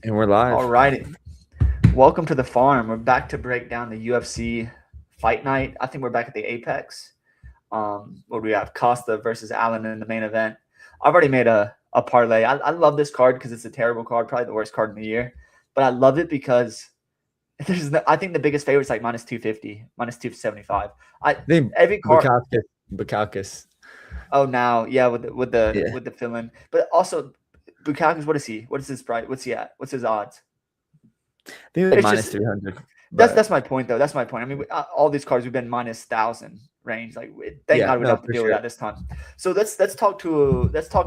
And we're live. All righty. Welcome to the farm. We're back to break down the UFC Fight Night. I think we're back at the Apex. Where we have Costa versus Allen in the main event. I've already made a parlay. I love this card because it's a terrible card, probably the worst card in the year. But I love it because I think the biggest favorite is like minus 250, minus 275. Every card. Bukakis. Oh, now yeah, with Yeah. the fill-in, but also Bukakis. What is he? What is his price? What's he at? What's his odds? I think like It's minus just 300. that's my point though. That's my point. I mean, all these cards we've been minus 1,000 range. Like, thank God we don't have to deal with that this time. So let's talk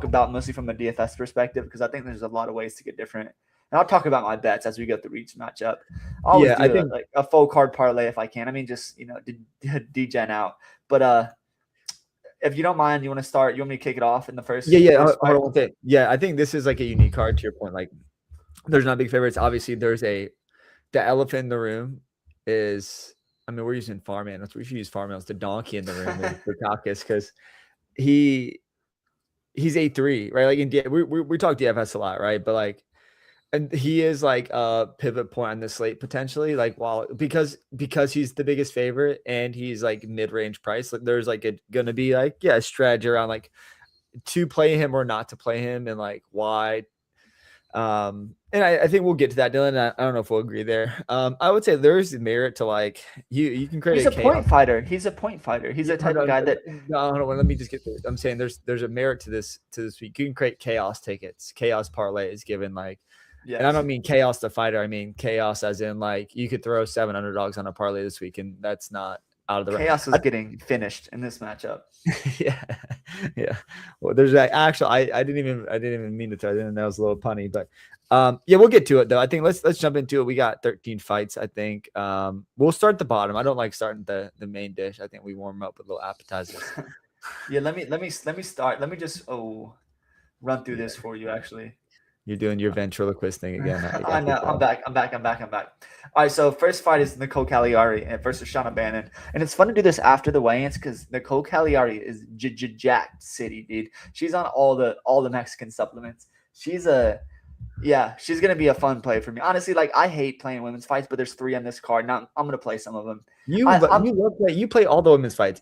about mostly from a DFS perspective because I think there's a lot of ways to get different. And I'll talk about my bets as we go through each matchup. I always do like a full card parlay if I can. I mean, just degen out. But if you don't mind, you want to start? You want me to kick it off in the first? Yeah. Yeah, I think this is like a unique card to your point. Like, there's not big favorites. Obviously, the elephant in the room is. I mean, we're using farm animals. We should use farm animals. The donkey in the room is Bukakis because he's 8-3, right? Like we talk DFS a lot, right? But like. And he is like a pivot point on the slate potentially, like because he's the biggest favorite and he's like mid-range price. Like there's like gonna be like a strategy around like to play him or not to play him and like why. And I think we'll get to that, Dylan. I don't know if we'll agree there. I would say there's merit to like you can create. He's a point fighter. He's a point fighter. He's a type of guy that. No, let me just get through. I'm saying there's a merit to this week. You can create chaos tickets, chaos parlays, given like. Yes. And I don't mean chaos the fighter. I mean chaos as in like you could throw 7 underdogs on a parlay this week, and that's not out of the chaos was getting finished in this matchup. yeah. Well, there's actually I didn't even mean to throw it in. That was a little punny, but we'll get to it though. I think let's jump into it. We got 13 fights. I think we'll start the bottom. I don't like starting the main dish. I think we warm up with little appetizers. Yeah, let me start. Let me just run through this for you actually. You're doing your ventriloquist thing again. I know. I'm back. All right. So first fight is Nicole Cagliari versus Shauna Bannon, and it's fun to do this after the weigh-ins because Nicole Cagliari is jacked city, dude. She's on all the Mexican supplements. She's gonna be a fun play for me. Honestly, like I hate playing women's fights, but there's 3 on this card. Now I'm gonna play some of them. You play all the women's fights.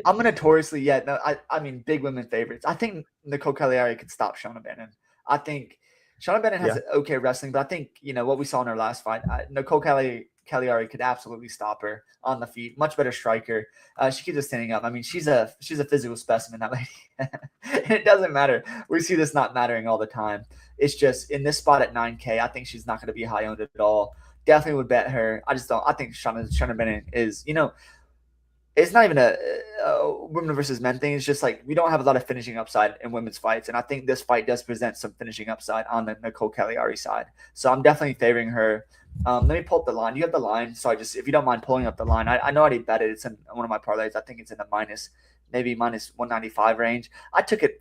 I'm notoriously I mean big women favorites. I think Nicole Cagliari could stop Shauna Bannon. I think Shauna Bannon has okay wrestling, but I think what we saw in her last fight, Nicole Cagliari could absolutely stop her on the feet. Much better striker. She keeps just standing up. I mean, she's a physical specimen, that lady. And it doesn't matter. We see this not mattering all the time. It's just in this spot at 9K. I think she's not going to be high owned at all. Definitely would bet her. I just don't. I think Shauna Bannon is it's not even a women versus men thing. It's just like we don't have a lot of finishing upside in women's fights. And I think this fight does present some finishing upside on the Nicole Cagliari side. So I'm definitely favoring her. Let me pull up the line. You have the line. So if you don't mind pulling up the line, I know I already bet it. It's in one of my parlays. I think it's in the minus 195 range. I took it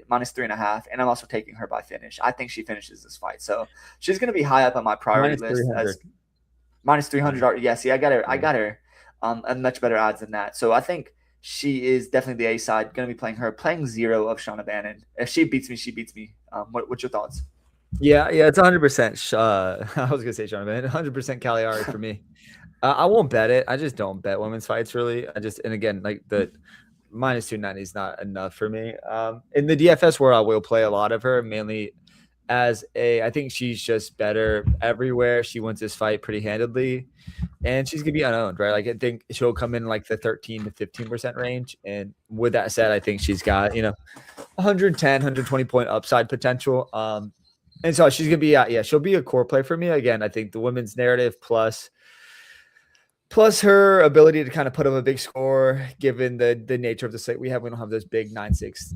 minus 3.5, and I'm also taking her by finish. I think she finishes this fight. So she's going to be high up on my priority list as minus 300. Yeah, see, I got her. And much better odds than that. So I think she is definitely the A side. Going to be playing her, playing 0 of Shauna Bannon. If she beats me, she beats me. What's your thoughts? Yeah, it's 100%. I was gonna say Shauna Bannon, 100% Cagliari for me. I won't bet it. I just don't bet women's fights really. And again, like the minus 290 is not enough for me. In the DFS world, I will play a lot of her, mainly as I think she's just better everywhere. She wins this fight pretty handedly. And she's gonna be unowned, right? Like I think she'll come in like the 13 to 15% range. And with that said, I think she's got 110, 120 point upside potential. And so she's gonna be she'll be a core play for me. Again, I think the women's narrative plus her ability to kind of put up a big score, given the nature of the slate we don't have those big 9.6.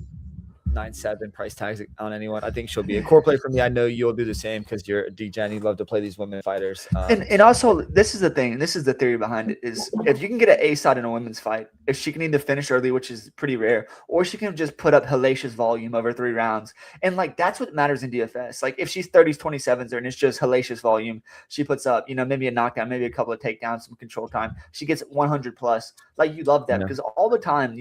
9.7 price tags on anyone. I think she'll be a core play for me. I know you'll do the same because you're a DGen. You love to play these women fighters. And also, this is the thing, and this is the theory behind it, is if you can get an A side in a women's fight, if she can either finish early, which is pretty rare, or she can just put up hellacious volume over 3 rounds. And like that's what matters in DFS. Like if she's 30s, 27s, and it's just hellacious volume, she puts up, maybe a knockdown, maybe a couple of takedowns, some control time. She gets 100 plus. Like you love that because all the time,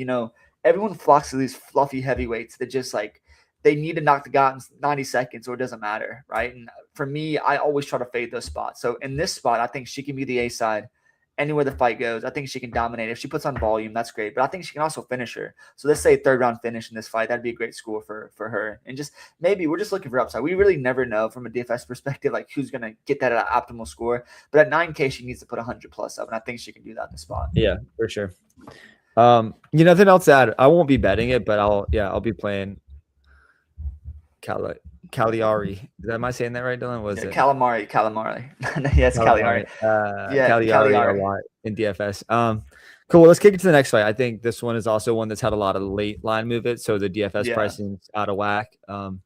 everyone flocks to these fluffy heavyweights that just like they need to knock the guy in 90 seconds or it doesn't matter, right? And for me, I always try to fade those spots. So in this spot, I think she can be the A side. Anywhere the fight goes, I think she can dominate. If she puts on volume, that's great. But I think she can also finish her. So let's say third round finish in this fight. That'd be a great score for her. And just maybe we're just looking for upside. We really never know from a DFS perspective, like who's going to get that at optimal score. But at 9K, she needs to put 100 plus up. And I think she can do that in the spot. Yeah, for sure. Nothing else to add. I won't be betting it, but I'll be playing Cagliari. Am I saying that right, Dylan? Was it Calamari? Yes, Cagliari. Cagliari a lot in DFS. Cool. Well, let's kick it to the next fight. I think this one is also one that's had a lot of late line movement, so the DFS pricing's out of whack. I'll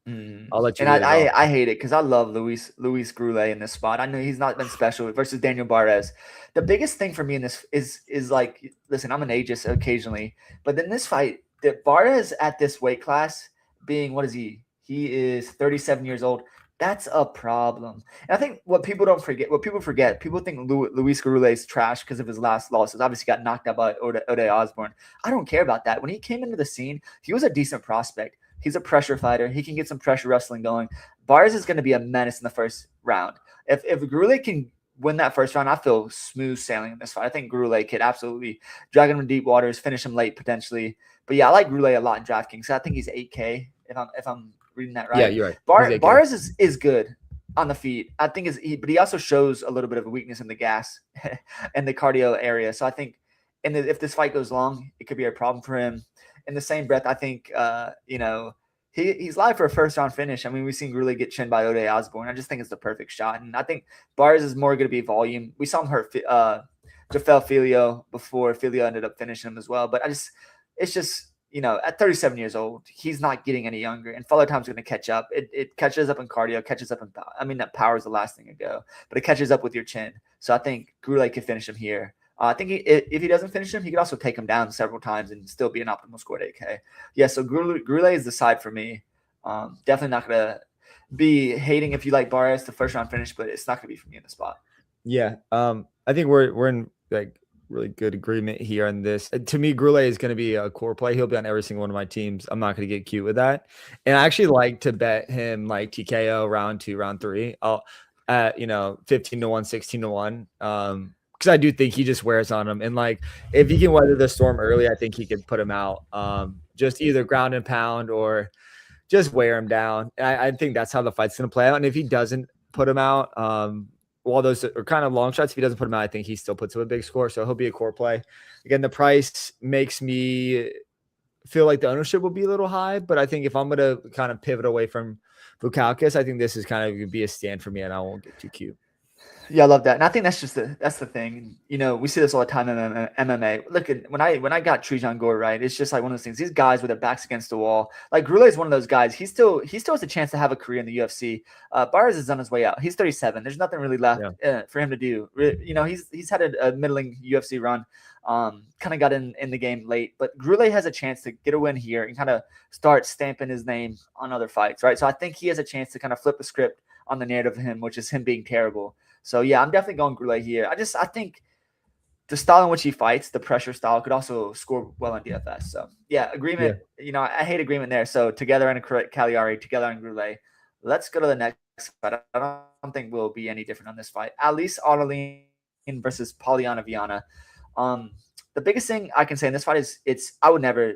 let you. And I hate it because I love Luis Groulet in this spot. I know he's not been special versus Daniel Barres. The biggest thing for me in this is like, listen, I'm an ageist occasionally, but in this fight, the Barres at this weight class being, what is he? He is 37 years old. That's a problem. And I think what people forget, people think Luis Groulet is trash because of his last losses. Obviously got knocked out by Ode Osborne. I don't care about that. When he came into the scene, he was a decent prospect. He's a pressure fighter. He can get some pressure wrestling going. Barres is going to be a menace in the first round. If Groulet can win that first round, I feel smooth sailing in this fight. I think Groulet could absolutely drag him in deep waters, finish him late potentially. But yeah, I like Groulet a lot in DraftKings. So I think he's 8K if I'm reading that right. Yeah, you're right. Barres is good on the feet. I think but he also shows a little bit of a weakness in the gas and the cardio area. So I think if this fight goes long, it could be a problem for him. In the same breath, I think he's live for a first round finish. I mean, we've seen Groulet get chinned by Ode Osborne. I just think it's the perfect shot. And I think Barres is more going to be volume. We saw him hurt Jafel Filio before Filio ended up finishing him as well. But it's just at 37 years old, he's not getting any younger, and Follow Time's going to catch up. It catches up in cardio, catches up in power. I mean, that power is the last thing to go, but it catches up with your chin. So I think Groulet could finish him here. I think if he doesn't finish him, he could also take him down several times and still be an optimal score at 8K. Yeah, so Groulet is the side for me. Definitely not going to be hating if you like Barres the first round finish, but it's not going to be for me in the spot. Yeah, I think we're in like really good agreement here on this. To me, Groulet is going to be a core play. He'll be on every single one of my teams. I'm not going to get cute with that. And I actually like to bet him like TKO round 2, round 3. I'll at 15 to 1, 16 to 1. Because I do think he just wears on him. And like if he can weather the storm early, I think he could put him out. Just either ground and pound or just wear him down. And I think that's how the fight's going to play out. And if he doesn't put him out, while those are kind of long shots, if he doesn't put him out, I think he still puts up a big score. So he'll be a core play. Again, the price makes me feel like the ownership will be a little high, but I think if I'm going to kind of pivot away from Bukauskas, I think this is kind of going to be a stand for me, and I won't get too cute. Yeah, I love that. And I think that's the thing. We see this all the time in MMA. Look, when I got Trijan Gore right, it's just like one of those things. These guys with their backs against the wall. Like Groulet is one of those guys. He still has a chance to have a career in the UFC. Barres is on his way out. He's 37. There's nothing really left for him to do. He's had a middling UFC run. Kind of got in the game late, but Groulet has a chance to get a win here and kind of start stamping his name on other fights, right? So I think he has a chance to kind of flip the script on the narrative of him, which is him being terrible. So yeah, I'm definitely going Groulet here. I think the style in which he fights, the pressure style, could also score well on DFS. So yeah, agreement. Yeah. I hate agreement there. So together on Cagliari, together on Groulet. Let's go to the next fight. I don't think we'll be any different on this fight. Alice Artelin versus Polyana Viana. The biggest thing I can say in this fight is I would never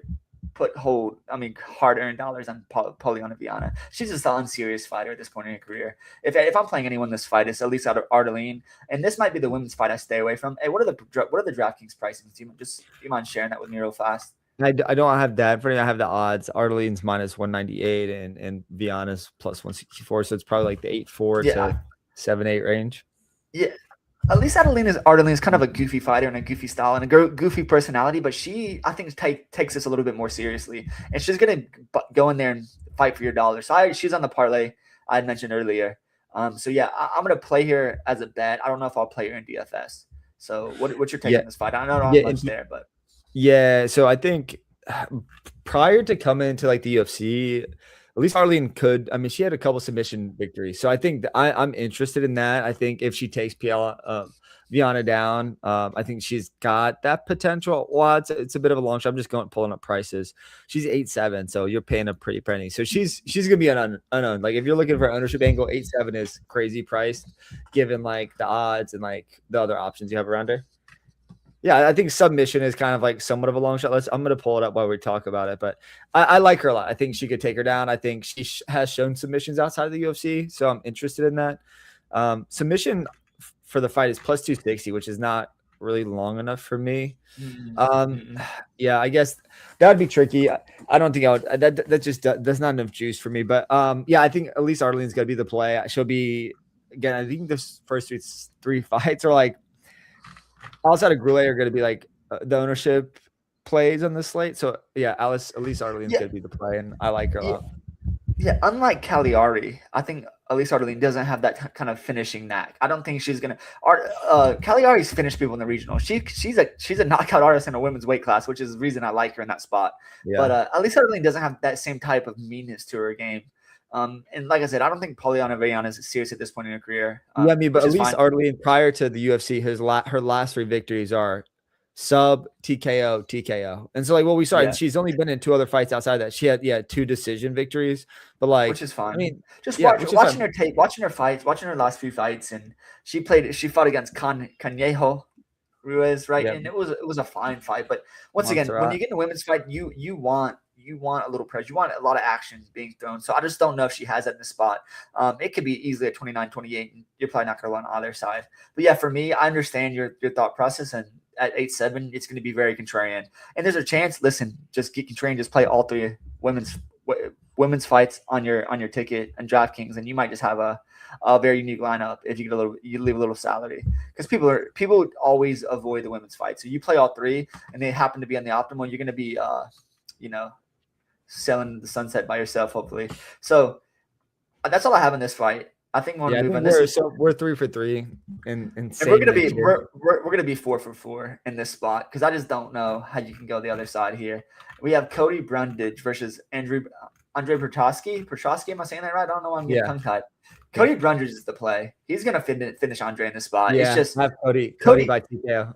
hard-earned dollars on Polyana Viana. She's just an unserious fighter at this point in her career. If I'm playing anyone in this fight, it's at least Artelin, and this might be the women's fight I stay away from. Hey, what are the DraftKings pricings? Do you mind sharing that with me real fast? I don't have that for me. I have the odds. Artelin's minus 198 and Viana's plus 164, so it's probably like the 8-4 to 7-8 range. Yeah. At least Artelin is kind of a goofy fighter and a goofy style and a goofy personality, but she, I think, takes this a little bit more seriously. And she's going to go in there and fight for your dollar. So she's on the parlay I had mentioned earlier. So yeah, I'm going to play her as a bet. I don't know if I'll play her in DFS. So what's your take on this fight? I don't know much there, but. Yeah, so I think prior to coming into like the UFC, at least Arlene could. I mean, she had a couple submission victories, so I think that I'm interested in that. I think if she takes Viana down, I think she's got that potential. Well, it's a bit of a long shot. I'm just pulling up prices. She's 8-7, so you're paying a pretty penny. So she's gonna be an unknown. Like if you're looking for an ownership angle, 8-7 is crazy priced, given like the odds and like the other options you have around her. Yeah, I think submission is kind of like somewhat of a long shot. I'm going to pull it up while we talk about it, but I like her a lot. I think she could take her down. I think she has shown submissions outside of the UFC, so I'm interested in that. Submission for the fight is plus 260, which is not really long enough for me. Yeah, I guess that would be tricky. I don't think I would. That just that's not enough juice for me. But yeah, I think at least Arlene's going to be the play. She'll be, again, I think the first three fights are like, outside of Goulet are going to be like the ownership plays on the slate. So yeah, at least Arlene's going to be the play, and I like her a lot. Yeah, unlike Cagliari, I think Elise Arlene doesn't have that kind of finishing knack. I don't think she's gonna. Cagliari's finished people in the regional. She's a knockout artist in a women's weight class, which is the reason I like her in that spot. Yeah. But Elise Arlene doesn't have that same type of meanness to her game. And like I said, I don't think Poliana Villana is serious at this point in her career. Yeah, I mean, but Elise Arlene, prior to the UFC, her last 3 victories are sub, TKO. And so like what we saw, she's only been in 2 other fights outside that. She had 2 decision victories, but like, which is fine. I mean, just watching her tape, watching her fights, watching her last few fights, and she fought against Canejo Ruiz, right? Yep. And it was a fine fight. But once again, when you get in a women's fight, you want a little pressure. You want a lot of action being thrown. So I just don't know if she has that in the spot. It could be easily at 29-28, and you're probably not going to win on either side. But yeah, for me, I understand your thought process, and at 8-7, it's going to be very contrarian. And there's a chance. Listen, just get contrarian. Just play all 3 women's fights on your ticket and DraftKings, and you might just have a very unique lineup if you leave a little salary, because people always avoid the women's fight. So you play all 3, and they happen to be on the optimal. You're going to be selling the sunset by yourself, hopefully. So that's all I have in this fight. I think we're move on. We're 3 for 3, and we're gonna be 4 for 4 in this spot, because I just don't know how you can go the other side here. We have Cody Brundage versus Andre Petrosky. Am I saying that right? I don't know why I'm getting tongue tied. Cody Brundage is the play. He's gonna finish Andre in this spot. Yeah, it's just have Cody by TKO.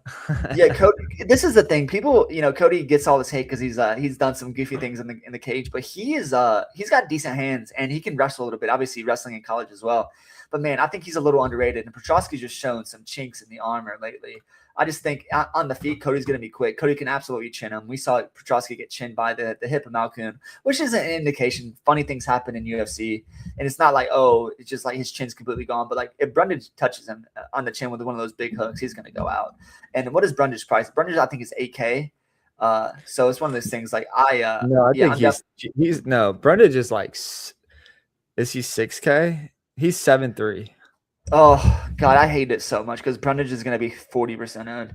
Yeah, Cody. This is the thing. People, Cody gets all this hate because he's done some goofy things in the cage, but he's got decent hands, and he can wrestle a little bit. Obviously, wrestling in college as well. But man, I think he's a little underrated. And Petrosky's just shown some chinks in the armor lately. I just think on the feet, Cody's going to be quick. Cody can absolutely chin him. We saw Petrosky get chinned by the hip of Malkoun, which is an indication funny things happen in UFC. And it's not like, it's just like his chin's completely gone. But like if Brundage touches him on the chin with one of those big hooks, he's going to go out. And what is Brundage's price? Brundage, I think, is 8K. So it's one of those things like Brundage is like, is he 6K? He's 7-3. Oh God, I hate it so much because Brundage is going to be 40% owned.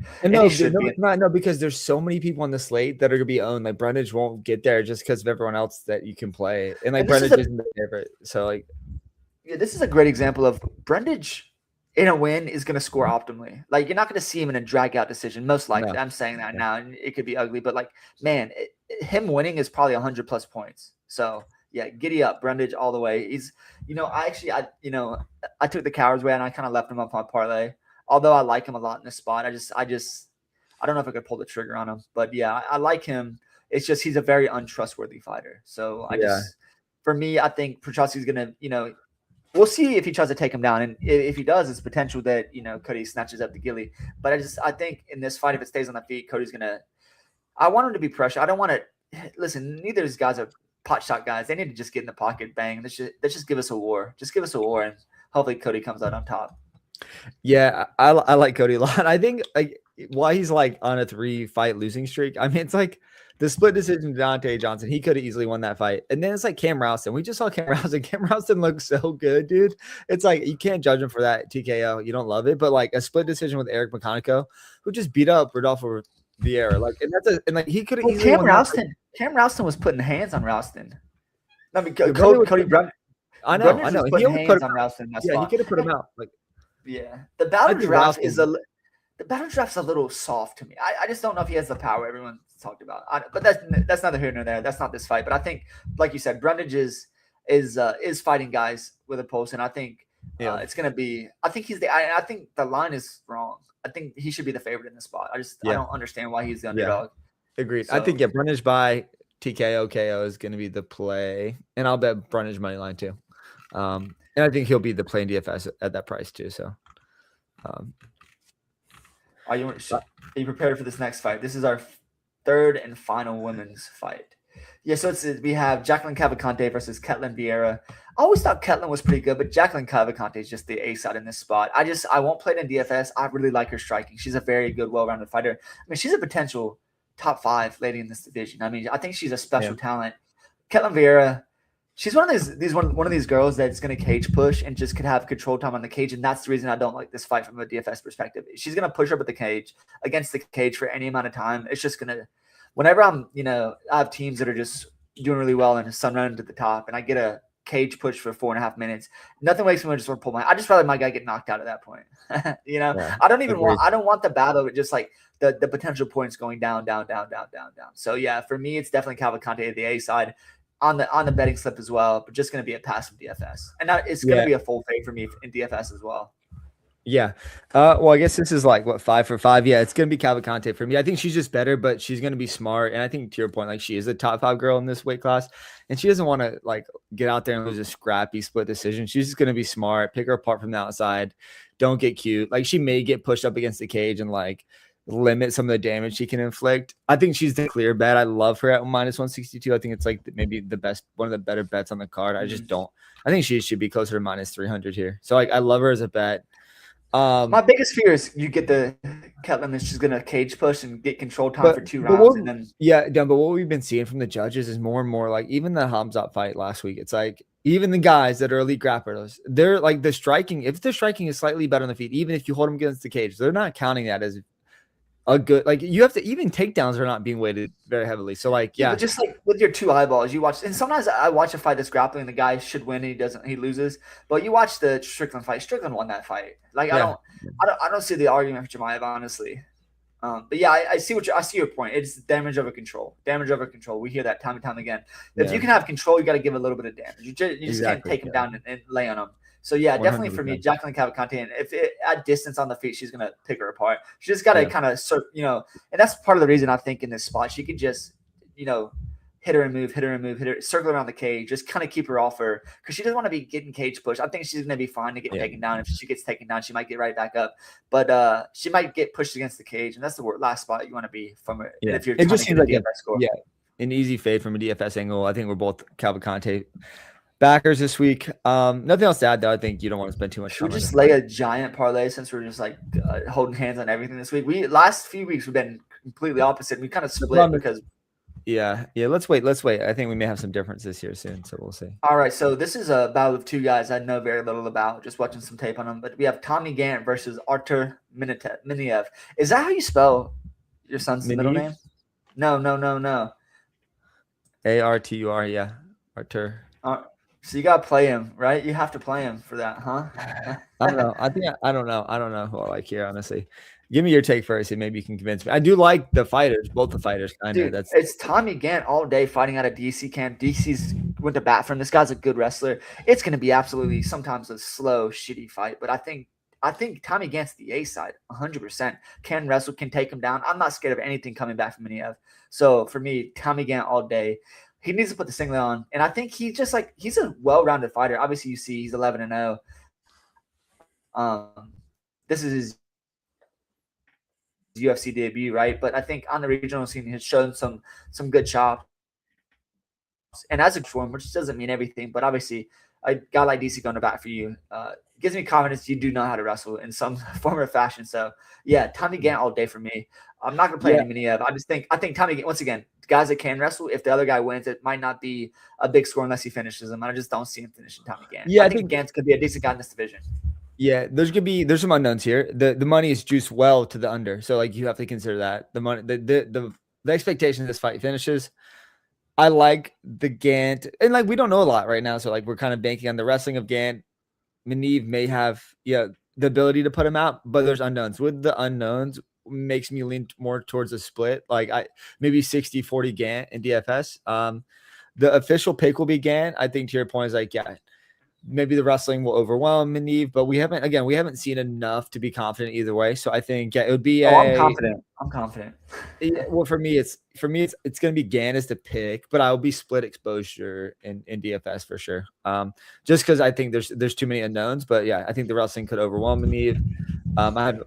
No, because there's so many people on the slate that are going to be owned. Like Brundage won't get there just because of everyone else that you can play, and like Brundage isn't the favorite. So like, yeah, this is a great example of Brundage in a win is going to score optimally. Like you're not going to see him in a drag out decision, most likely. No. I'm saying that now, and it could be ugly, but like, man, him winning is probably 100+ points. So. Yeah, giddy up, Brundage all the way. He's, I took the coward's way and I kind of left him up on parlay. Although I like him a lot in this spot, I don't know if I could pull the trigger on him, but yeah, I like him. It's just he's a very untrustworthy fighter. So for me, I think Petrosky's gonna, we'll see if he tries to take him down, and if he does, it's potential that Cody snatches up the gilly. But I think in this fight, if it stays on the feet, Cody's gonna. I want him to be pressure. I don't want to listen. Neither of these guys are pot shot guys. They need to just get in the pocket, bang. Let's just give us a war. Just give us a war, and hopefully Cody comes out on top. Yeah, I like Cody a lot. I think like why he's like on a 3-fight losing streak. I mean, it's like the split decision to Deontay Johnson. He could have easily won that fight. And then it's like Cam Rouston. We just saw Cam Rouston. Cam Rouston looks so good, dude. It's like you can't judge him for that TKO. You don't love it, but like a split decision with Eric McConaughey, who just beat up Rodolfo Vieira. Like, and like he could have easily won Cam Rouston was putting hands on Rouston. I mean, Cody Brundage. I know. He put hands on Rouston. Yeah, he could have put him out. Like, yeah, the battle draft is a little soft to me. I just don't know if he has the power everyone's talked about. But that's neither here nor there. That's not this fight. But I think, like you said, Brundage is is fighting guys with a pulse, and I think Yeah. it's gonna be. I think I think the line is wrong. I think he should be the favorite in the spot. I Yeah. don't understand why he's the underdog. Agreed. So, I think Brunnage by TKO KO is going to be the play, and I'll bet Brunnage money line too. And I think he'll be the play in DFS at that price too. So, are you prepared for this next fight? This is our third and final women's fight. Yeah, so we have Jacqueline Cavalcante versus Ketlin Vieira. I always thought Ketlin was pretty good, but Jacqueline Cavalcante is just the ace side in this spot. I won't play it in DFS. I really like her striking. She's a very good, well-rounded fighter. I mean, she's a potential top 5 lady in this division. I mean, I think she's a special talent. Ketlin Vieira, she's one of these girls that's going to cage push and just could have control time on the cage, and that's the reason I don't like this fight from a DFS perspective. She's going to push up at the cage against the cage for any amount of time. It's just going to, whenever I have teams that are just doing really well and sun running to the top, and I get a cage push for 4.5 minutes, nothing makes me want to just want to pull I just rather my guy get knocked out at that point. I don't want the battle, but just like the potential points going down. So yeah, for me, it's definitely Cavalcante at the A side on the betting slip as well, but just going to be a pass from DFS. And now it's going to be a full fade for me in DFS as well. Yeah. Well, I guess this is like what 5 for 5. Yeah, it's gonna be Cavalcante for me. I think she's just better, but she's gonna be smart. And I think to your point, like she is a top 5 girl in this weight class, and she doesn't want to like get out there and lose a scrappy split decision. She's just gonna be smart, pick her apart from the outside, don't get cute. Like she may get pushed up against the cage and like limit some of the damage she can inflict. I think she's the clear bet. I love her at -162. I think it's like maybe one of the better bets on the card. I just don't. I think she should be closer to -300 here. So like I love her as a bet. My biggest fear is you get the Ketlin that's just gonna cage push and get control time for 2 rounds, and then but what we've been seeing from the judges is more and more like even the Hamzat fight last week. It's like even the guys that are elite grapplers, they're like the striking. If the striking is slightly better on the feet, even if you hold them against the cage, they're not counting that as a good, like you have to, even takedowns are not being weighted very heavily. So like, yeah, just like with your 2 eyeballs, you watch, and sometimes I watch a fight that's grappling, the guy should win and he loses. But you watch the Strickland fight. Strickland won that fight. Like I don't see the argument for Chimaev, honestly. But yeah, I see your point. It's damage over control. We hear that time and time again. If you can have control, you got to give a little bit of damage. You just can't take him down and lay on him. So yeah, definitely 100%. For me, Jacqueline Cavalcante, and if at distance on the feet, she's gonna pick her apart. She just gotta kind of and that's part of the reason I think in this spot she could just hit her and move, circle around the cage, just kind of keep her off her because she doesn't want to be getting cage pushed. I think she's gonna be fine to get taken down. If she gets taken down, she might get right back up, but she might get pushed against the cage, and that's the last spot you want to be from her. Yeah. If you're it just seems like DFS score. An easy fade from a DFS angle. I think we're both Cavalcante backers this week. Nothing else to add though. I think you don't want to spend too much time. Should we just lay a giant parlay since we're just like holding hands on everything this week? Last few weeks we've been completely opposite. We kind of split because let's wait. I think we may have some differences here soon, so we'll see. All right, so this is a battle of 2 guys I know very little about, just watching some tape on them. But we have Tommy Gant versus Artur Miniev. Is that how you spell your son's middle name? No. Artur, yeah, Artur. So you gotta play him, right? You have to play him for that, huh? I don't know. I don't know who I like here, honestly. Give me your take first, and maybe you can convince me. I do like the fighters, both the fighters, kind of. It's Tommy Gant all day fighting out of DC camp. DC's went to bat for him. This guy's a good wrestler. It's gonna be absolutely sometimes a slow, shitty fight, but I think Tommy Gant's the A side, 100%. Can wrestle, can take him down. I'm not scared of anything coming back from Miniev. So for me, Tommy Gant all day. He needs to put the singlet on, and I think he's a well-rounded fighter. Obviously, you see he's 11-0. This is his UFC debut, right? But I think on the regional scene, he's shown some good chops. And as a form, which doesn't mean everything, but obviously, a guy like DC going to bat for you gives me confidence you do know how to wrestle in some form or fashion. So yeah, Tommy Gant all day for me. I'm not going to play any Miniev. I think Tommy Gant, once again, guys that can wrestle, if the other guy wins, it might not be a big score unless he finishes him. I just don't see him finishing Tommy Gant. I think Gant could be a decent guy in this division. Yeah, there's some unknowns here. The money is juiced well to the under, so like you have to consider that the money, the expectation of this fight finishes. I like the Gant, and like we don't know a lot right now, so like we're kind of banking on the wrestling of Gant. Miniev may have the ability to put him out, but there's unknowns. With the unknowns, makes me lean more towards a split, like maybe 60-40 Gant in DFS. The official pick will be Gant. I think to your point is like, yeah, maybe the wrestling will overwhelm Maneve, but we haven't seen enough to be confident either way. So I think it would be I'm confident. I'm confident. Well, for me, it's going to be Gan as the pick, but I'll be split exposure in DFS for sure. Just because I think there's too many unknowns, but yeah, I think the wrestling could overwhelm Maneve.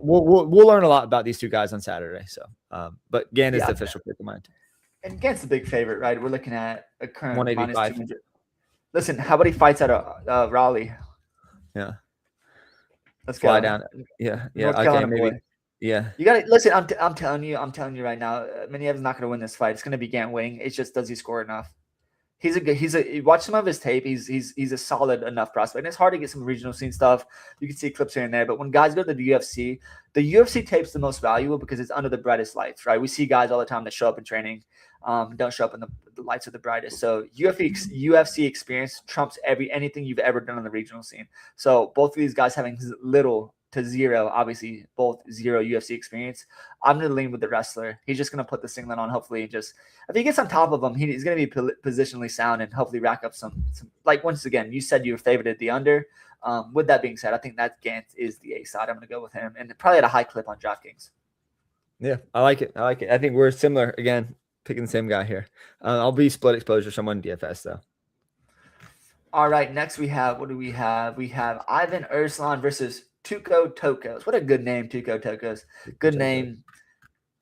We'll learn a lot about these two guys on Saturday. So, but Gan is the official pick of mine. And Gant's the big favorite, right? We're looking at a current 185. -200. Listen, how about he fights at Raleigh? Yeah, let's fly go down. Yeah, North okay, Carolina maybe. boy. Yeah, you got to listen. I'm telling you right now. Manev's not going to win this fight. It's going to be Gant winning. It's just, does he score enough? Watch some of his tape. He's a solid enough prospect. And it's hard to get some regional scene stuff. You can see clips here and there. But when guys go to the UFC tape's the most valuable because it's under the brightest lights, right? We see guys all the time that show up in training, don't show up in the lights of the brightest. So UFC experience trumps anything you've ever done on the regional scene. So both of these guys having little to zero, obviously both zero UFC experience. I'm going to lean with the wrestler. He's just going to put the singlet on. Hopefully, if he gets on top of him, he's going to be positionally sound and hopefully rack up some. Like, once again, you said you were favored the under. With that being said, I think that Gant is the A side. I'm going to go with him, and probably at a high clip on DraftKings. Yeah, I like it. I think we're similar again, picking the same guy here. I'll be split exposure someone DFS though. All right, next we have, what do we have? We have Ivan Erslan versus Tuco Tokos. What a good name, Tuco Tokos. Good name,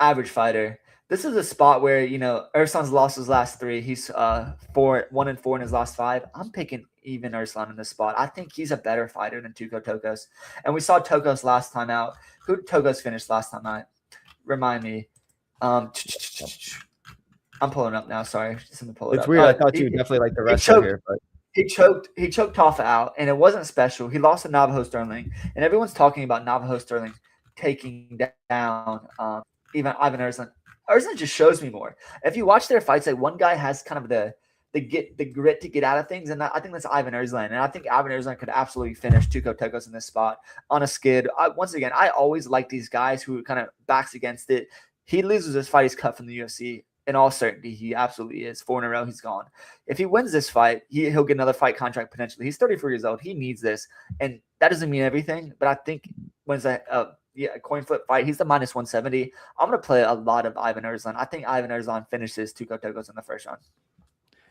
average fighter. This is a spot where, Erslan's lost his last 3. He's 1-4 in his last 5. I'm picking even Erslan in this spot. I think he's a better fighter than Tuco Tokos. And we saw Tokos last time out. Who did Tokos finish last time out? Remind me. I'm pulling up now. Sorry. Just let me pull it up. It's weird. I thought you definitely like the wrestler here, but he choked Toffa out, and it wasn't special. He lost to Navajo Sterling, and everyone's talking about Navajo Sterling taking down even Ivan Erslan. Erslan just shows me more. If you watch their fights, like, one guy has kind of the grit to get out of things, and I think that's Ivan Erslan. And I think Ivan Erslan could absolutely finish Tuco Tokos in this spot on a skid. Once again, I always like these guys who kind of backs against it. He loses this fight, he's cut from the UFC. In all certainty, he absolutely is. 4 in a row, he's gone. If he wins this fight, he'll get another fight contract potentially. He's 34 years old. He needs this, and that doesn't mean everything. But I think wins a coin flip fight. He's the -170. I'm gonna play a lot of Ivan Erslan. I think Ivan Erslan finishes Tuco Tokos in the first round.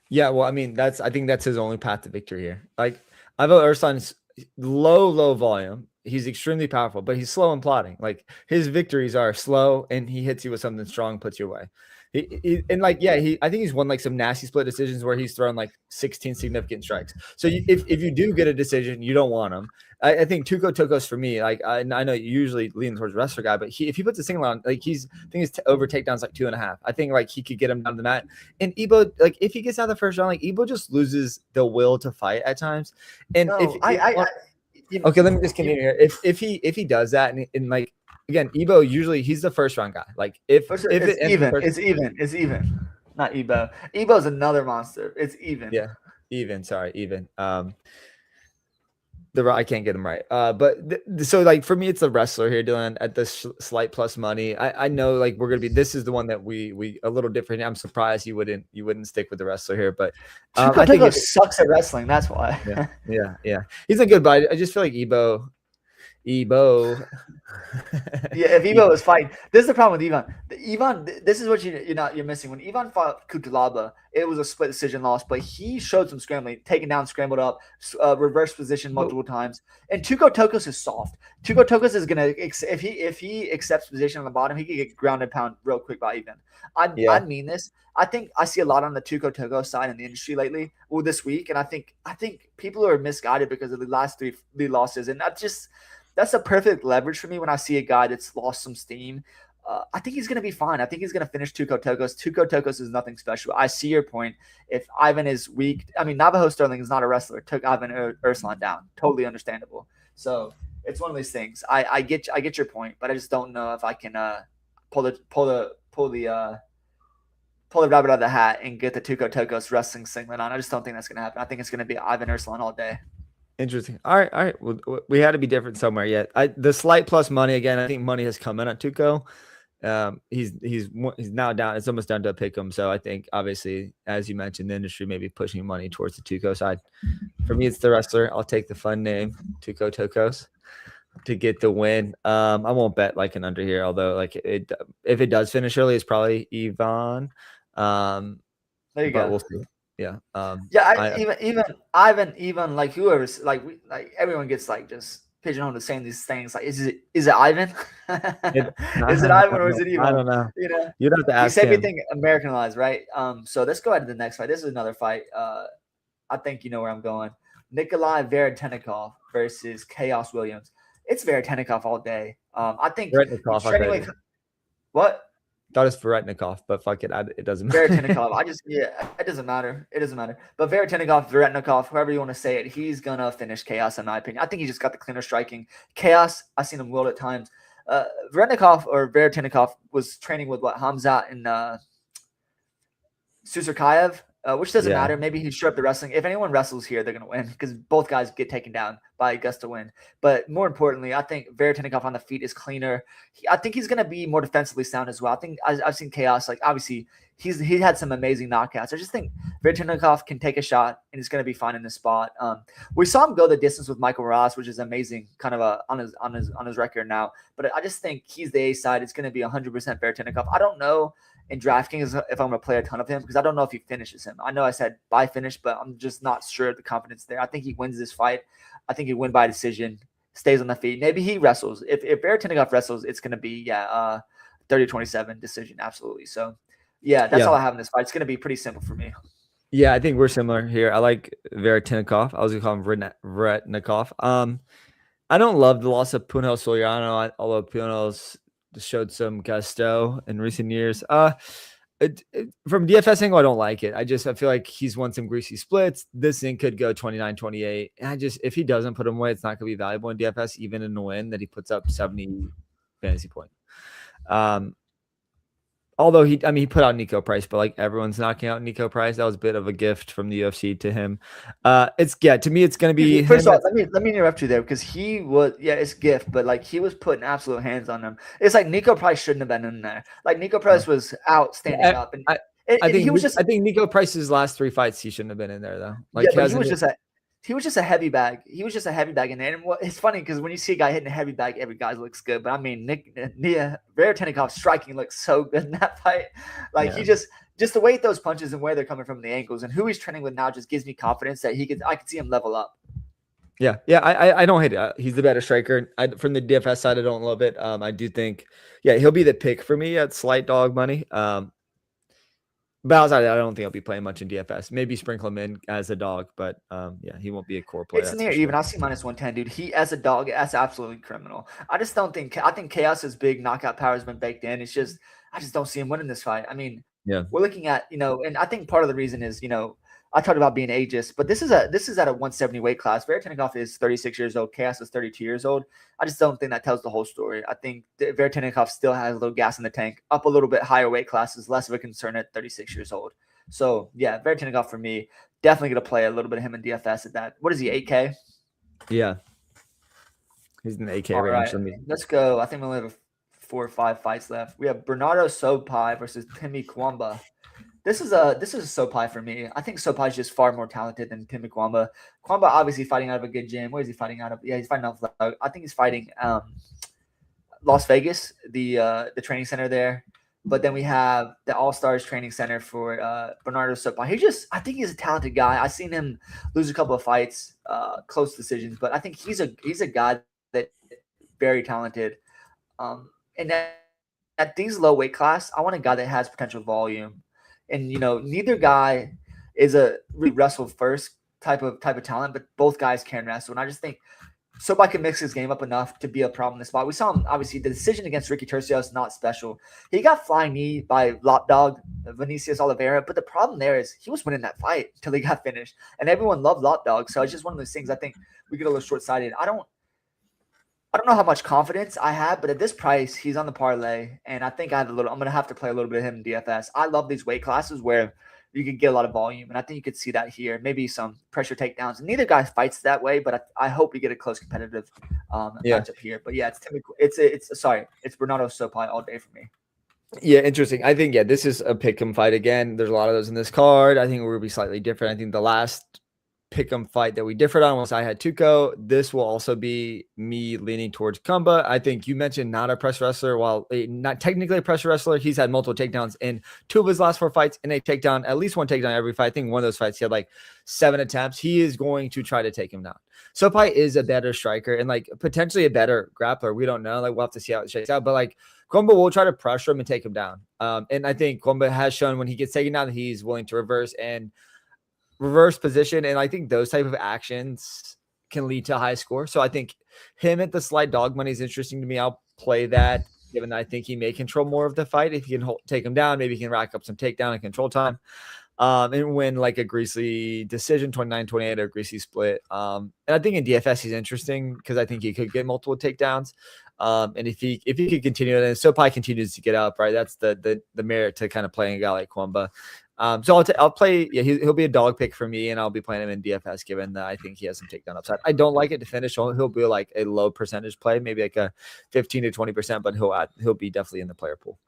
Yeah, well, I mean, I think that's his only path to victory here. Like, Ivan Erslan's low volume. He's extremely powerful, but he's slow and plodding. Like, his victories are slow, and he hits you with something strong, puts you away. I think he's won like some nasty split decisions where he's thrown like 16 significant strikes. So if you do get a decision, you don't want him. I think Tuco Tokos for me, like, I know you usually lean towards wrestler guy, but if he puts a single on, like, his over takedowns like 2.5. I think like he could get him down the mat. And Ebo, like, if he gets out of the first round, like, Ebo just loses the will to fight at times. And okay, let me just continue here. If he does that and like, again, Ebo usually he's the first round guy. Like, it's even. Not Ebo. Ebo's another monster. It's even. Yeah, even. Sorry, even. I can't get him right. So like for me, it's the wrestler here, Dylan, at the slight plus money. I know like we're gonna be. This is the one that we a little different. I'm surprised you wouldn't stick with the wrestler here, but I think it sucks at wrestling. That's why. Yeah. He's a good, but I just feel like Ebo. Yeah, if Ebo was fighting, this is the problem with Ivan. This is what you're missing. When Ivan fought Kutalaba, it was a split decision loss, but he showed some scrambling, taken down, scrambled up, reverse position multiple times. And Tuco Tokos is soft. Tuco Tokos is gonna, if he accepts position on the bottom, he can get grounded pound real quick by Ivan. I mean this. I think I see a lot on the Tuco Tokos side in the industry lately, this week, and I think people are misguided because of the last 3 losses, and that's a perfect leverage for me when I see a guy that's lost some steam. I think he's going to be fine. I think he's going to finish Tuco Tokos. Tuco Tokos is nothing special. I see your point. If Ivan is weak, I mean, Navajo Sterling is not a wrestler. Took Ivan Erslan down. Totally understandable. So it's one of these things. I get your point, but I just don't know if I can pull the rabbit out of the hat and get the Tuco Tokos wrestling singlet on. I just don't think that's going to happen. I think it's going to be Ivan Erslan all day. Interesting. All right. Well, we had to be different somewhere yet. The slight plus money again. I think money has come in at Tuco, He's now down. It's almost down to a pick 'em. So I think obviously, as you mentioned, the industry may be pushing money towards the Tuco side. For me, it's the wrestler. I'll take the fun name, Tuco Tokos, to get the win. I won't bet like an under here, although like if it does finish early, it's probably Ivan. There you But go. we'll see. Yeah. Even Ivan, even like whoever's like everyone gets like just pigeonholed to saying these things. Like, is it Ivan? Is it Ivan or is it Ivan? I don't know. You know, You'd have to ask he's him. everything Americanized, right? So let's go ahead to the next fight. This is another fight. I think you know where I'm going. Nikolai Veretennikov versus Chaos Williams. It's Veretennikov all day. I think Veretennikov, he's trending like what? Thought it's Veretennikov, but fuck it, it doesn't matter. Veretennikov. It doesn't matter. It doesn't matter. But Veretennikov, however you want to say it, he's gonna finish Chaos in my opinion. I think he just got the cleaner striking. Chaos, I've seen him wield at times. Veretennikov was training with Hamzat and Susurkayev, which doesn't matter. Maybe he showed up the wrestling. If anyone wrestles here, they're going to win because both guys get taken down by Augusta win. But more importantly, I think Veretennikov on the feet is cleaner. I think he's going to be more defensively sound as well. I think I've seen Chaos. Like, obviously, he had some amazing knockouts. I just think Veretennikov can take a shot and he's going to be fine in this spot. We saw him go the distance with Michael Ross, which is amazing, kind of on his record now. But I just think he's the A side. It's going to be 100% Veretennikov. I don't know in DraftKings if I'm going to play a ton of him because I don't know if he finishes him. I know I said by finish, but I'm just not sure of the confidence there. I think he wins this fight. I think he win by decision, stays on the feet. Maybe he wrestles. If Veretennikov wrestles, it's going to be 30-27 decision, absolutely. So that's all I have in this fight. It's going to be pretty simple for me. Yeah, I think we're similar here. I like Veretennikov. I was going to call him Veretennikov. I don't love the loss of Punho Soriano, although Punho's showed some gusto in recent years. From DFS angle, I don't like it. I feel like he's won some greasy splits. This thing could go 29-28. And if he doesn't put him away, it's not going to be valuable in DFS, even in the win that he puts up 70 fantasy points. Although he put out Nico Price, but like everyone's knocking out Nico Price. That was a bit of a gift from the UFC to him. To me, it's going to be. First of all, let me interrupt you there because he was, it's gift, but like he was putting absolute hands on them. It's like Nico Price shouldn't have been in there. Like Nico Price was out standing up, and I think Nico Price's last 3 fights he shouldn't have been in there though. Like he was just a heavy bag. He was just a heavy bag in there. And it's funny because when you see a guy hitting a heavy bag, every guy looks good. But I mean, Veretennikov's striking looks so good in that fight. Like he just the way he throws punches and where they're coming from, the angles and who he's training with now just gives me confidence that I could see him level up. Yeah. I don't hate it. He's the better striker. From the DFS side, I don't love it. I do think, he'll be the pick for me at slight dog money. But outside of that, I don't think I'll be playing much in DFS. Maybe sprinkle him in as a dog, but he won't be a core player. It's near even. I see -110, dude. He as a dog, that's absolutely criminal. I think Chaos's big knockout power has been baked in. It's just I just don't see him winning this fight. I mean, we're looking at and I think part of the reason is I talked about being ageist, but this is at a 170 weight class. Veretennikov is 36 years old. Chaos is 32 years old. I just don't think that tells the whole story. I think Veretennikov still has a little gas in the tank. Up a little bit higher weight class is less of a concern at 36 years old. So, Veretennikov for me, definitely going to play a little bit of him in DFS at that. What is he, 8K? Yeah. He's in the 8K range. Right. Let's go. I think we only have 4 or 5 fights left. We have Bernardo Sopai versus Timmy Kwamba. This is a Sopai for me. I think Sopai is just far more talented than Timmy Kwamba. Kwamba obviously fighting out of a good gym. Where is he fighting out of? Yeah, he's fighting out of. I think he's fighting Las Vegas, the training center there. But then we have the All Stars training center for Bernardo Sopai. I think he's a talented guy. I've seen him lose a couple of fights, close decisions, but I think he's a guy that very talented. And at these low weight class, I want a guy that has potential volume. And neither guy is a really wrestle first type of talent, but both guys can wrestle. And I just think Sopai can mix his game up enough to be a problem in the spot. We saw him obviously the decision against Ricky Turcios is not special. He got flying knee by Lapdog Vinicius Oliveira, but the problem there is he was winning that fight until he got finished, and everyone loved Lapdog. So it's just one of those things. I think we get a little short sighted. I don't know how much confidence I have, but at this price, he's on the parlay, and I think I'm going to have to play a little bit of him in DFS. I love these weight classes where you can get a lot of volume, and I think you could see that here. Maybe some pressure takedowns. Neither guy fights that way, but I hope we get a close competitive matchup here. But it's Bernardo Sopai all day for me. Yeah, interesting. I think, this is a pick'em fight again. There's a lot of those in this card. I think we're gonna be slightly different. I think the last pick'em fight that we differed on was I had Tuco. This will also be me leaning towards Kumba. I think you mentioned not a press wrestler. While not technically a press wrestler, he's had multiple takedowns in 2 of his last 4 fights, and a takedown, at least one takedown every fight. I think one of those fights he had like 7 attempts. He is going to try to take him down. Sopai is a better striker and like potentially a better grappler. We don't know. Like we'll have to see how it shakes out. But like Kwamba will try to pressure him and take him down. And I think Kwamba has shown when he gets taken down that he's willing to reverse position. And I think those type of actions can lead to a high score. So I think him at the slight dog money is interesting to me. I'll play that, given that I think he may control more of the fight. If he can take him down, maybe he can rack up some takedown and control time. And win like a greasy decision, 29-28 or a greasy split. And I think in DFS he's interesting because I think he could get multiple takedowns. And if he could continue and Sopai continues to get up, right? That's the merit to kind of playing a guy like Kwamba. So I'll play. Yeah, he'll be a dog pick for me, and I'll be playing him in DFS given that I think he has some takedown upside. I don't like it to finish. He'll be like a low percentage play, maybe like a 15 to 20%, but he'll be definitely in the player pool.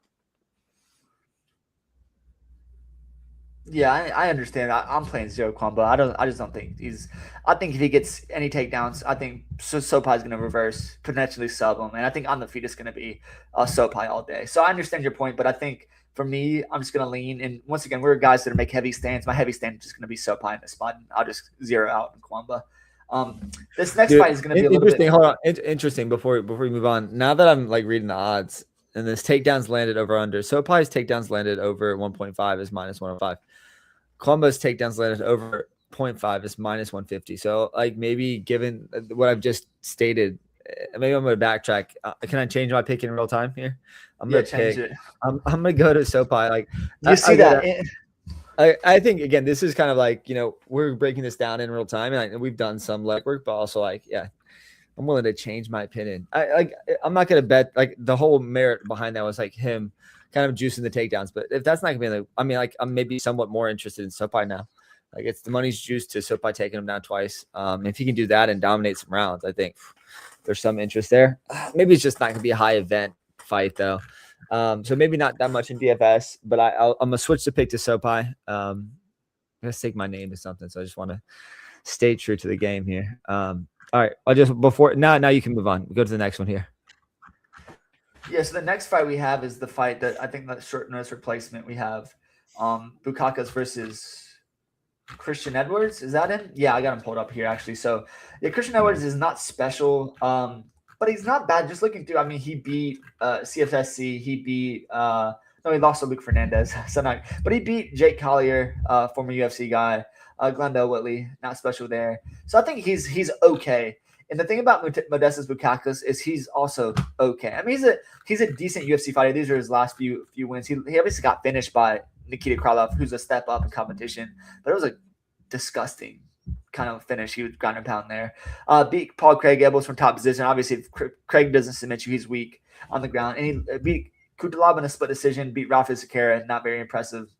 Yeah, I understand. I'm playing Zero Kwamba. I just don't think he's. I think if he gets any takedowns, I think Sopai is going to reverse, potentially sub him, and I think on the feet is going to be Sopai all day. So I understand your point, but I think for me, I'm just going to lean. And once again, we're guys that make heavy stands. My heavy stand is just going to be Sopai in this spot, and I'll just zero out in Kwamba. This next fight is going to be a little bit hold on. Interesting. Before we move on, now that I'm like reading the odds, and this takedowns landed over under. Sopai's takedowns landed over 1.5 is minus 105. Kwamba's takedowns landed over 0.5 is minus 150. So like maybe given what I've just stated, maybe I'm going to backtrack. Can I change my pick in real time here? I'm going to change it. I'm going to go to Sopai. Like you see that. I think again, this is kind of like, we're breaking this down in real time and we've done some legwork, but also like, I'm willing to change my opinion. I'm not going to bet like the whole merit behind that was like him kind of juicing the takedowns. But if that's not going to be, I'm maybe somewhat more interested in Sopai now. Like it's the money's juiced to Sopai taking him down twice. If he can do that and dominate some rounds, I think there's some interest there. Maybe it's just not going to be a high event fight though. So maybe not that much in DFS, but I'm going to switch the pick to Sopai. I'm going to take my name to something. So I just want to stay true to the game here. All right. Now you can move on. We'll go to the next one here. Yeah, so the next fight we have is the fight that I think the short notice replacement we have. Bukakas versus Christian Edwards. Is that him? Yeah, I got him pulled up here actually. So yeah, Christian Edwards is not special, but he's not bad. Just looking through, he beat CFSC. He beat no, he lost to Luke Fernandez. But he beat Jake Collier, former UFC guy. Glendale Whitley, not special there. So I think he's okay. And the thing about Modestas Bukakas is he's also okay. He's a decent UFC fighter. These are his last few wins. He obviously got finished by Nikita Krylov, who's a step up in competition, but it was a disgusting kind of finish. He was ground and pound there. Beat Paul Craig Ebels from top position. Obviously, if Craig doesn't submit you, he's weak on the ground. And he beat Kutalab in a split decision. Beat Rafa Sakara, not very impressive.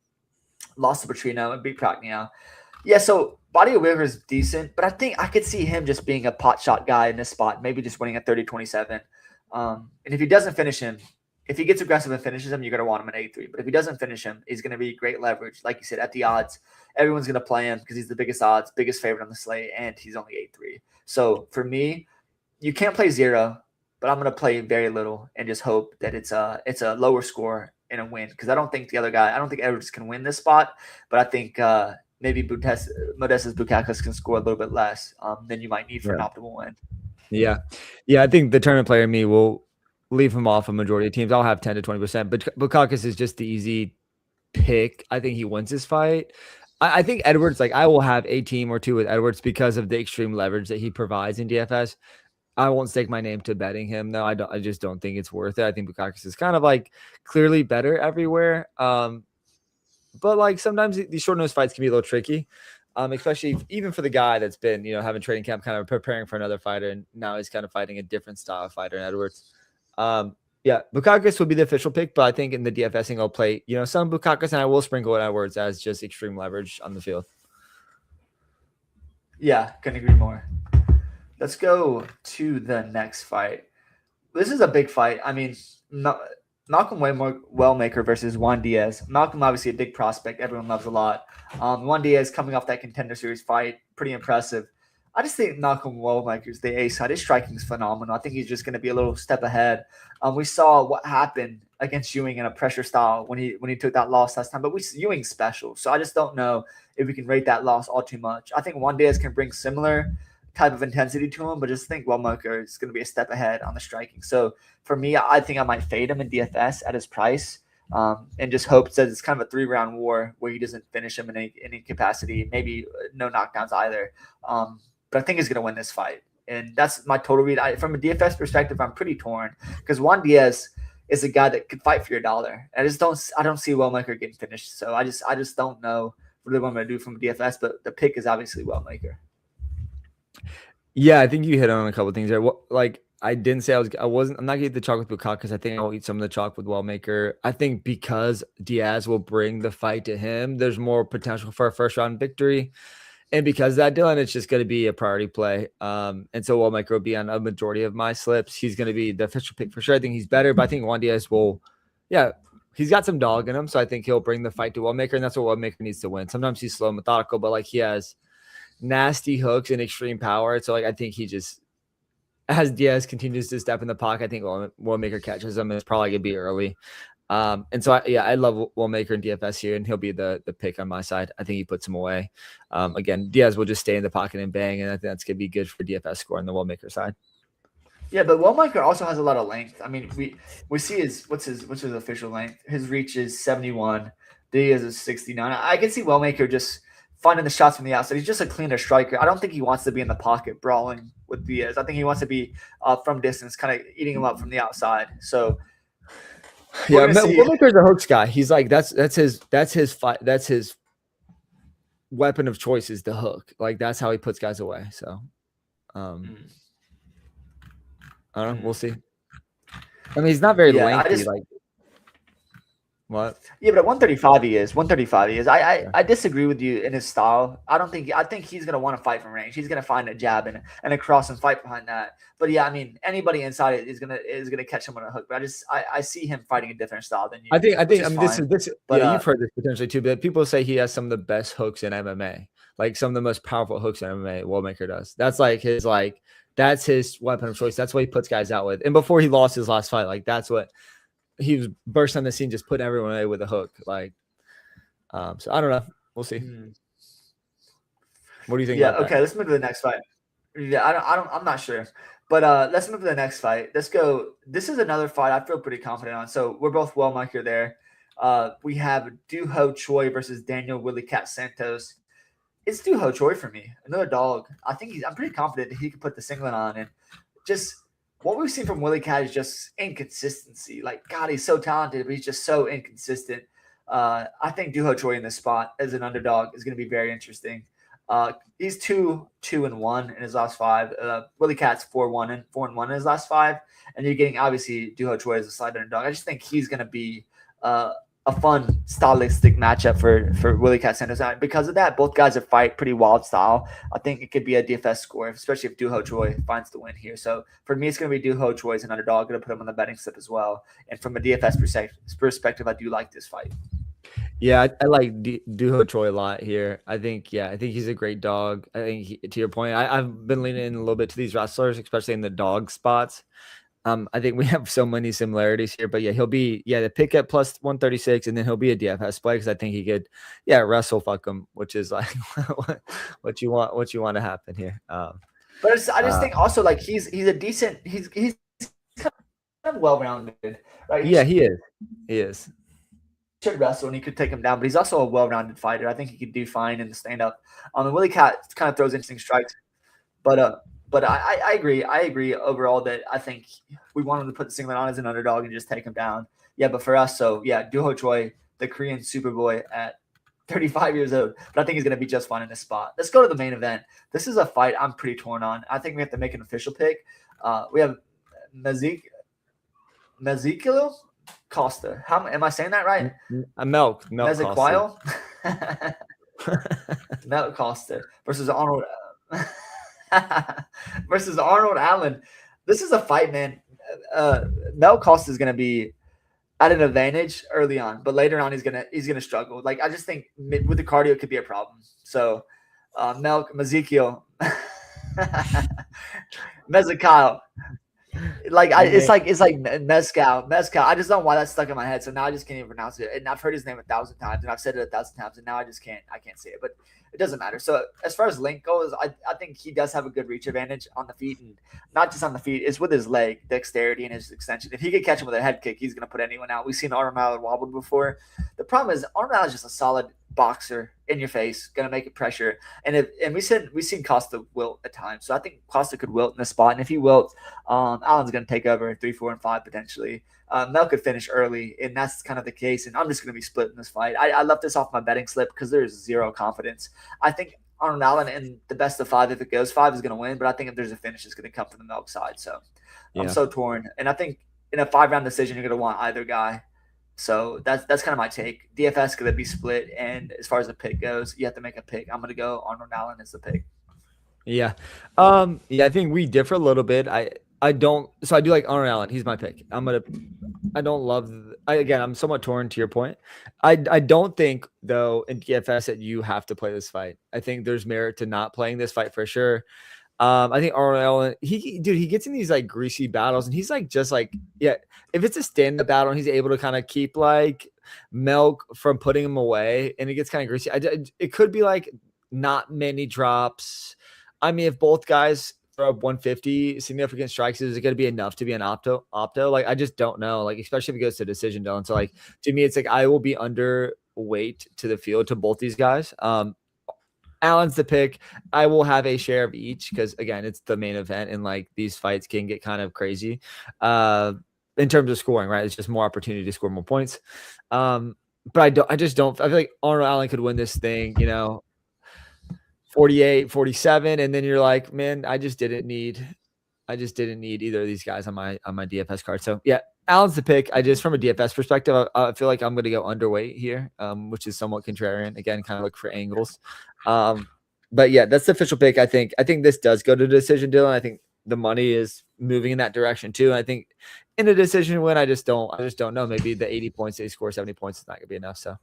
Lost to Petrino and beat Prachnio. Yeah, so body of work is decent, but I think I could see him just being a pot shot guy in this spot, maybe just winning at 30-27. And if he doesn't finish him, if he gets aggressive and finishes him, you're going to want him at 8-3. But if he doesn't finish him, he's going to be great leverage. Like you said, at the odds, everyone's going to play him because he's the biggest odds, biggest favorite on the slate, and he's only 8-3. So for me, you can't play zero, but I'm going to play very little and just hope that it's a lower score and a win because I don't think Edwards can win this spot, but I think maybe Modestas Bukakas can score a little bit less than you might need for an optimal win. Yeah. I think the tournament player in me will leave him off a majority of teams. I'll have 10 to 20%, but Bukakas is just the easy pick. I think he wins this fight. I think Edwards, like I will have a team or two with Edwards because of the extreme leverage that he provides in DFS. I won't stake my name to betting him. No, I just don't think it's worth it. I think Bukakas is kind of like clearly better everywhere. But like sometimes these short notice fights can be a little tricky, especially even for the guy that's been, having training camp, kind of preparing for another fighter, and now he's kind of fighting a different style of fighter in Edwards. Bukakas would be the official pick, but I think in the DFSing I'll play, some Bukakas, and I will sprinkle in Edwards as just extreme leverage on the field. Yeah, couldn't agree more. Let's go to the next fight. This is a big fight. Malcolm Wellmaker versus Juan Diaz. Malcolm, obviously a big prospect, everyone loves a lot. Juan Diaz coming off that Contender Series fight, pretty impressive. I just think Malcolm Wellmaker's the ace side. His striking is phenomenal. I think he's just going to be a little step ahead. We saw what happened against Ewing in a pressure style when he took that loss last time, but Ewing's special, so I just don't know if we can rate that loss all too much. I think Juan Diaz can bring similar type of intensity to him, but just think Wellmaker is going to be a step ahead on the striking. So for me, I think I might fade him in DFS at his price, and just hope that it's kind of a 3-round war where he doesn't finish him in any capacity, maybe no knockdowns either. But I think he's going to win this fight. And that's my total read. From a DFS perspective, I'm pretty torn because Juan Diaz is a guy that could fight for your dollar. I don't see Wellmaker getting finished. So I just don't know really what I'm going to do from DFS, but the pick is obviously Wellmaker. Yeah, I think you hit on a couple of things there. Like I didn't say I'm not gonna eat the chalk with Bukak because I think I'll eat some of the chalk with Wellmaker. I think because Diaz will bring the fight to him, there's more potential for a first round victory. And because of that, Dylan, it's just going to be a priority play. And so Wellmaker will be on a majority of my slips. He's going to be the official pick for sure. I think he's better, but I think Juan Diaz will, he's got some dog in him. So I think he'll bring the fight to Wellmaker, and that's what Wellmaker needs to win. Sometimes he's slow and methodical, but like he has nasty hooks and extreme power. So like I think he just, as Diaz continues to step in the pocket, I think Wellmaker catches him. It's probably going to be early. And so I love Wellmaker in DFS here, and he'll be the pick on my side. I think he puts him away. Again, Diaz will just stay in the pocket and bang, and I think that's gonna be good for DFS score on the Wellmaker side. Yeah, but Wellmaker also has a lot of length. I mean, we see what's his official length. His reach is 71. Diaz is 69. I can see Wellmaker just finding the shots from the outside. He's just a cleaner striker. I don't think he wants to be in the pocket brawling with Diaz. I think he wants to be from distance, kind of eating him up from the outside. So. Yeah, Wellmaker's a hooks guy. He's like that's his fight. That's his weapon of choice is the hook. Like that's how he puts guys away. So, I don't know. We'll see. I mean, he's not very lengthy. What? Yeah, but at 135 he is. 135 he is. I disagree with you in his style. I think he's gonna want to fight from range. He's gonna find a jab and a cross and fight behind that. But yeah, I mean anybody inside it is gonna catch him on a hook. But I see him fighting a different style than you. I think this but you've heard this potentially too, but people say he has some of the best hooks in MMA. Like some of the most powerful hooks in MMA, Wellmaker does. That's that's his weapon of choice. That's what he puts guys out with. And before he lost his last fight, like that's what he was burst on the scene, just put everyone away with a hook. Like, so I don't know. We'll see. What do you think? Yeah. Okay. Let's move to the next fight. Yeah. I'm not sure, but let's move to the next fight. Let's go. This is another fight I feel pretty confident on. So we're both Wellmaker there. We have Do Ho Choi versus Daniel Willie Cat Santos. It's Do Ho Choi for me. Another dog. I'm pretty confident that he could put the singlet on, and just what we've seen from Willie Cat is just inconsistency. Like, God, he's so talented, but he's just so inconsistent. I think Do Ho Choi in this spot as an underdog is going to be very interesting. He's 2-1 in his last 5. Willie Cat's 4-1 in his last 5. And you're getting, obviously, Do Ho Choi as a slight underdog. I just think he's going to be a fun stylistic matchup for Willie Cat Santos. Because of that, both guys have fight pretty wild style. I think it could be a DFS score, especially if Do Ho Choi finds the win here. So for me, it's going to be Do Ho Choi as an underdog. I'm going to put him on the betting slip as well. And from a DFS perspective, I do like this fight. Yeah, I like Do Ho Choi a lot here. I think he's a great dog. I think to your point, I've been leaning in a little bit to these wrestlers, especially in the dog spots. I think we have so many similarities here, but yeah, he'll be the pick at plus 136, and then he'll be a DFS play because I think he could wrestle fuck him, which is like what you want to happen here. But I just think also like he's a decent he's kind of well rounded, right? Yeah, he is. Should wrestle and he could take him down, but he's also a well rounded fighter. I think he could do fine in the stand up. The Willie Cat kind of throws interesting strikes, but I agree. I agree overall that I think we want him to put the singlet on as an underdog and just take him down. Yeah, but for us, Do Ho Choi, the Korean Superboy at 35 years old. But I think he's going to be just fine in this spot. Let's go to the main event. This is a fight I'm pretty torn on. I think we have to make an official pick. We have Meziquilo Costa. Am I saying that right? Milk Meziquilo? Milk Costa versus Arnold. Versus Arnold Allen. This is a fight, man. Mel Costa is going to be at an advantage early on, but later on he's gonna struggle. Like I just think with the cardio it could be a problem. So Melk Ezekiel Mezcal. It's like mezcal. I just don't know why that's stuck in my head. So now I just can't even pronounce it. And I've heard his name 1,000 times, and I've said it 1,000 times, and now I can't say it. But it doesn't matter. So as far as Link goes, I think he does have a good reach advantage on the feet, and not just on the feet. It's with his leg dexterity and his extension. If he could catch him with a head kick, he's gonna put anyone out. We've seen Arnold Mallard wobbled before. The problem is Arnold Mallard is just a solid boxer in your face, gonna make it pressure. And we've seen Costa wilt at times. So I think Costa could wilt in the spot. And if he wilts, Allen's gonna take over 3, 4, and 5 potentially. Mel could finish early, and that's kind of the case. And I'm just gonna be split in this fight. I left this off my betting slip because there's zero confidence. I think Arnold Allen in the best of 5, if it goes 5, is gonna win. But I think if there's a finish, it's gonna come from the Melk side. So I'm so torn. And I think in a 5-round decision, you're gonna want either guy. So that's kind of my take. DFS could be split, and as far as the pick goes, you have to make a pick. I'm gonna go Arnold Allen as the pick. Yeah. I think we differ a little bit. I do like Arnold Allen. He's my pick. I'm somewhat torn to your point. I don't think though in DFS that you have to play this fight. I think there's merit to not playing this fight for sure. I think Arnold Allen, he gets in these like greasy battles, and he's like if it's a stand-up battle and he's able to kind of keep like Melk from putting him away, and it gets kind of greasy. It could be like not many drops. I mean, if both guys throw up 150 significant strikes, is it going to be enough to be an opto? Like, I just don't know. Like, especially if it goes to decision, Dylan. So, like, to me, it's like I will be underweight to the field to both these guys. Allen's the pick. I will have a share of each because, again, it's the main event, and like these fights can get kind of crazy in terms of scoring, right? It's just more opportunity to score more points. But I feel like Arnold Allen could win this thing, 48, 47, and then you're like, man, I just didn't need either of these guys on my DFS card. So yeah, Allen's the pick. From a DFS perspective, I feel like I'm going to go underweight here, which is somewhat contrarian. Again, kind of look for angles. But yeah, that's the official pick. I think this does go to decision, Dylan. I think the money is moving in that direction too. I think in a decision win, I just don't know. Maybe the 80 points they score, 70 points is not gonna be enough. So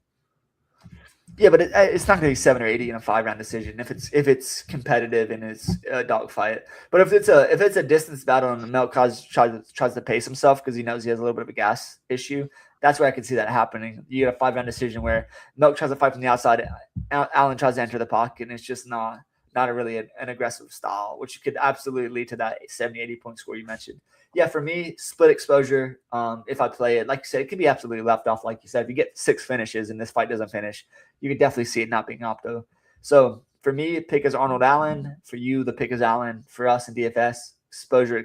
yeah, but it's not going to be 7 or 80 in a 5-round decision if it's competitive and it's a dogfight. But if it's a distance battle and the Melk tries to pace himself because he knows he has a little bit of a gas issue, that's where I can see that happening. You get a 5-round decision where Melk tries to fight from the outside, Allen tries to enter the pocket, and it's just not really an aggressive style, which could absolutely lead to that 70, 80 point score you mentioned. Yeah, for me, split exposure. If I play it, like you said, it could be absolutely left off. Like you said, if you get 6 finishes and this fight doesn't finish, you can definitely see it not being opto. So for me, pick is Arnold Allen. For you, the pick is Allen. For us in DFS, exposure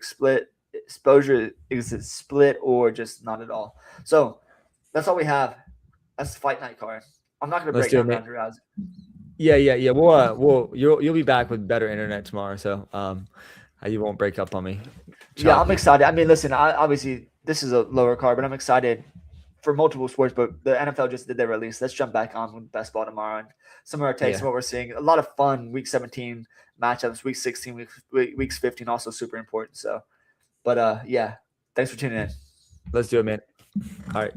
is it split or just not at all. So that's all we have. That's the Fight Night card. I'm not going to break down Ronda Rousey. Yeah. You'll be back with better internet tomorrow, so you won't break up on me. Yeah, I'm excited. I mean, listen, obviously this is a lower card, but I'm excited for multiple sports. But the NFL just did their release. Let's jump back on with best ball tomorrow and some of our takes and what we're seeing. A lot of fun. Week 17 matchups. Week 16, weeks 15 also super important. So, but yeah, thanks for tuning in. Let's do it, man. All right.